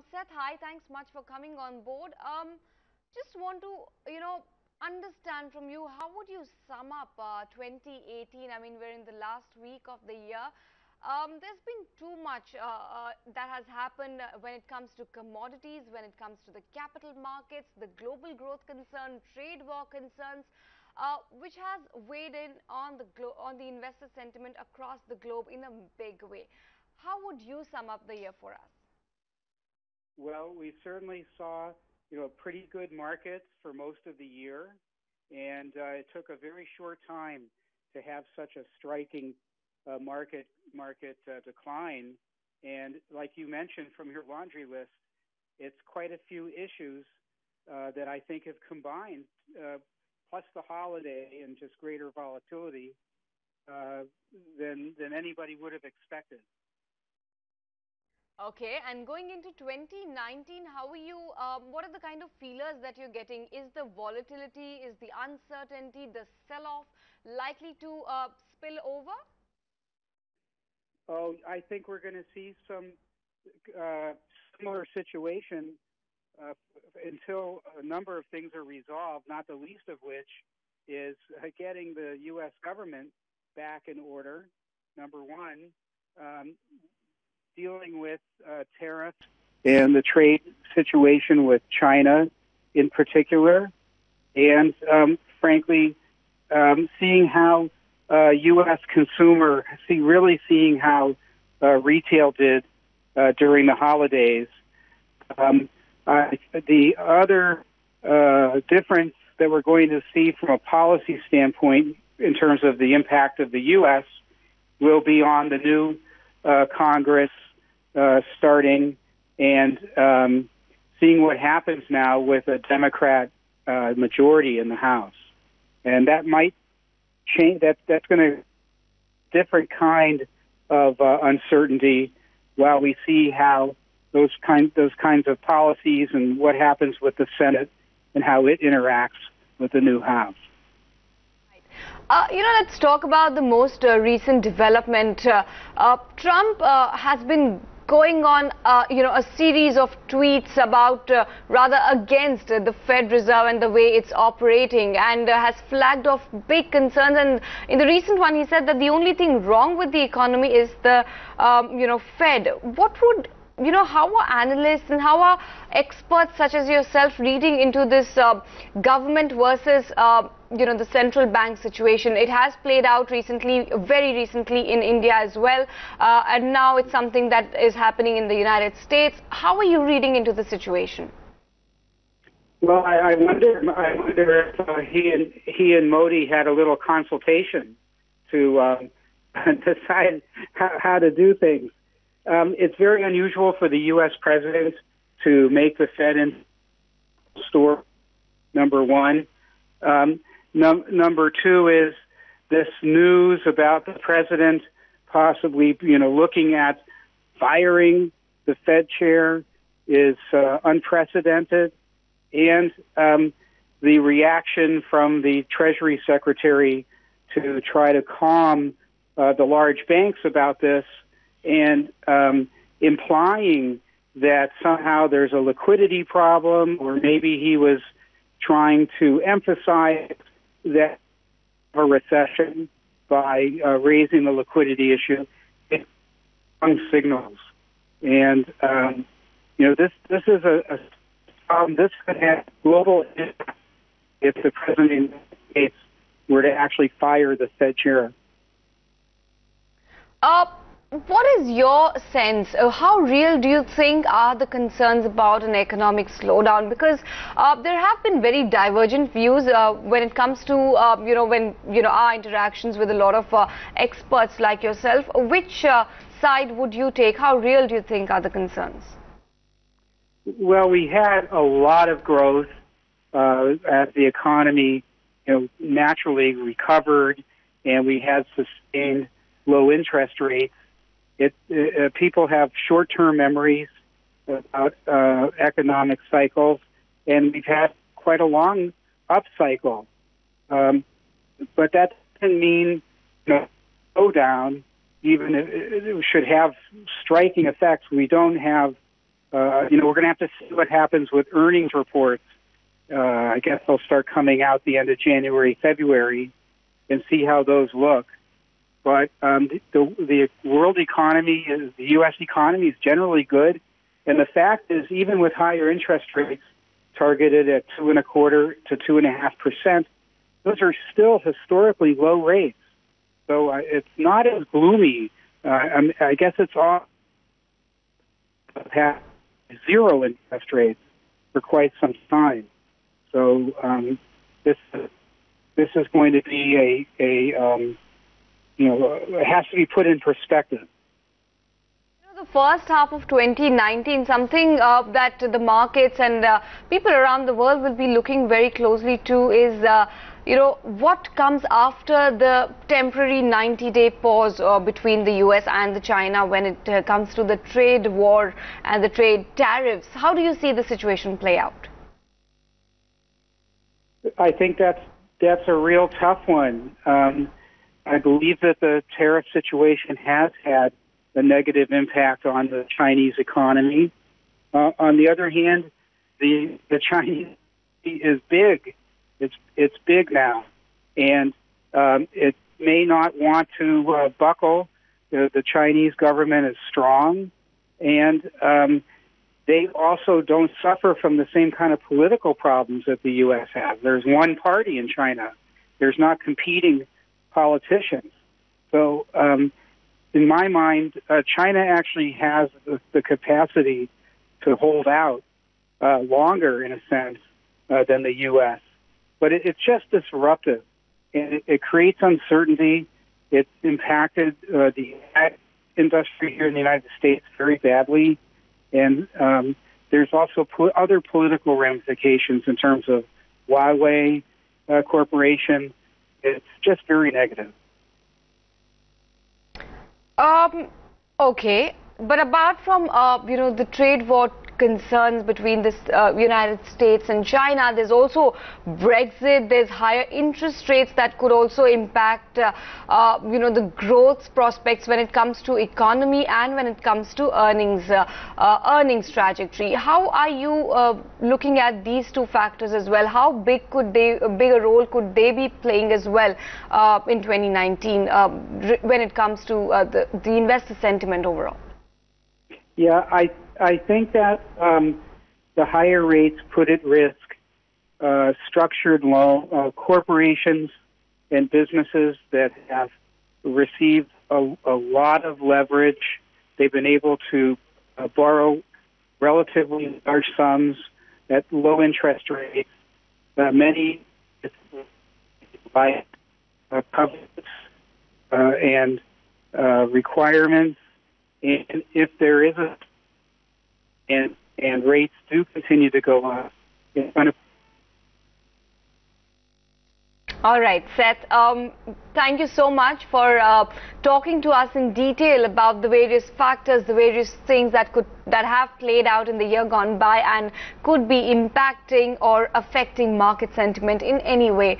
Seth, hi, thanks much for coming on board. Just want to, understand from you, how would you sum up 2018? I mean, we're in the last week of the year. There's been too much that has happened when it comes to commodities, when it comes to the capital markets, the global growth concern, trade war concerns, which has weighed in on the investor sentiment across the globe in a big way. How would you sum up the year for us? Well, we certainly saw, pretty good markets for most of the year, and it took a very short time to have such a striking market decline. And like you mentioned from your laundry list, it's quite a few issues that I think have combined, plus the holiday and just greater volatility than anybody would have expected. Okay, and going into 2019, how are you, what are the kind of feelers that you're getting? Is the volatility, is the uncertainty, the sell-off likely to spill over? Oh, I think we're going to see some similar situation until a number of things are resolved, not the least of which is getting the U.S. government back in order, number one, dealing with tariffs and the trade situation with China in particular, and frankly, seeing how U.S. consumer, really seeing how retail did during the holidays. The other difference that we're going to see from a policy standpoint in terms of the impact of the U.S. will be on the new Congress starting and seeing what happens now with a Democrat majority in the House. And that might change. That's going to different kind of uncertainty while we see how those kinds of policies and what happens with the Senate and how it interacts with the new House. Let's talk about the most recent development. Trump has been going on, a series of tweets about, rather against the Fed Reserve and the way it's operating, and has flagged off big concerns. And in the recent one, he said that the only thing wrong with the economy is the, Fed. What would how are analysts and how are experts such as yourself reading into this government versus, the central bank situation? It has played out recently, very recently in India as well, and now it's something that is happening in the United States. How are you reading into the situation? Well, I wonder if he and Modi had a little consultation to decide how to do things. It's very unusual for the U.S. president to make the Fed in store, number one. Number two is this news about the president possibly, looking at firing the Fed chair is unprecedented. And the reaction from the Treasury Secretary to try to calm the large banks about this and implying that somehow there's a liquidity problem, or maybe he was trying to emphasize that a recession by raising the liquidity issue. It's wrong signals, and this is a problem. This could have global impact if the president of the United States were to actually fire the Fed chair. What is your sense? How real do you think are the concerns about an economic slowdown? Because there have been very divergent views when it comes to our interactions with a lot of experts like yourself. Which side would you take? How real do you think are the concerns? Well, we had a lot of growth as the economy, naturally recovered, and we had sustained low interest rates. People have short-term memories about economic cycles, and we've had quite a long upcycle. But that doesn't mean slowdown. Even if it should have striking effects. We don't have We're going to have to see what happens with earnings reports. I guess they'll start coming out the end of January, February, and see how those look. But the world economy, the U.S. economy, is generally good. And the fact is, even with higher interest rates targeted at 2.25% to 2.5%, those are still historically low rates. So it's not as gloomy. I guess it's all past zero interest rates for quite some time. So this is going to be it has to be put in perspective. The first half of 2019, something that the markets and people around the world will be looking very closely to is, what comes after the temporary 90-day pause between the U.S. and the China when it comes to the trade war and the trade tariffs. How do you see the situation play out? I think that's a real tough one. I believe that the tariff situation has had a negative impact on the Chinese economy. On the other hand, the Chinese is big. It's big now, and it may not want to buckle. The Chinese government is strong, and they also don't suffer from the same kind of political problems that the U.S. has. There's one party in China. There's not competing politicians. So in my mind, China actually has the capacity to hold out longer, in a sense, than the U.S. But it's just disruptive, and it creates uncertainty. It's impacted the ag industry here in the United States very badly, and there's also other political ramifications in terms of Huawei Corporation. It's just very negative. Okay, but apart from the trade war concerns between the United States and China, there's also Brexit. There's higher interest rates that could also impact the growth prospects when it comes to economy and when it comes to earnings trajectory. How are you looking at these two factors as well? How big a role could they be playing as well in 2019 when it comes to the investor sentiment overall? Yeah, I think that the higher rates put at risk structured loan corporations and businesses that have received a lot of leverage. They've been able to borrow relatively large sums at low interest rates. Many by covenants and requirements. And if there is and rates do continue to go up, it's going to. All right, Seth, thank you so much for talking to us in detail about the various factors, the various things that have played out in the year gone by and could be impacting or affecting market sentiment in any way.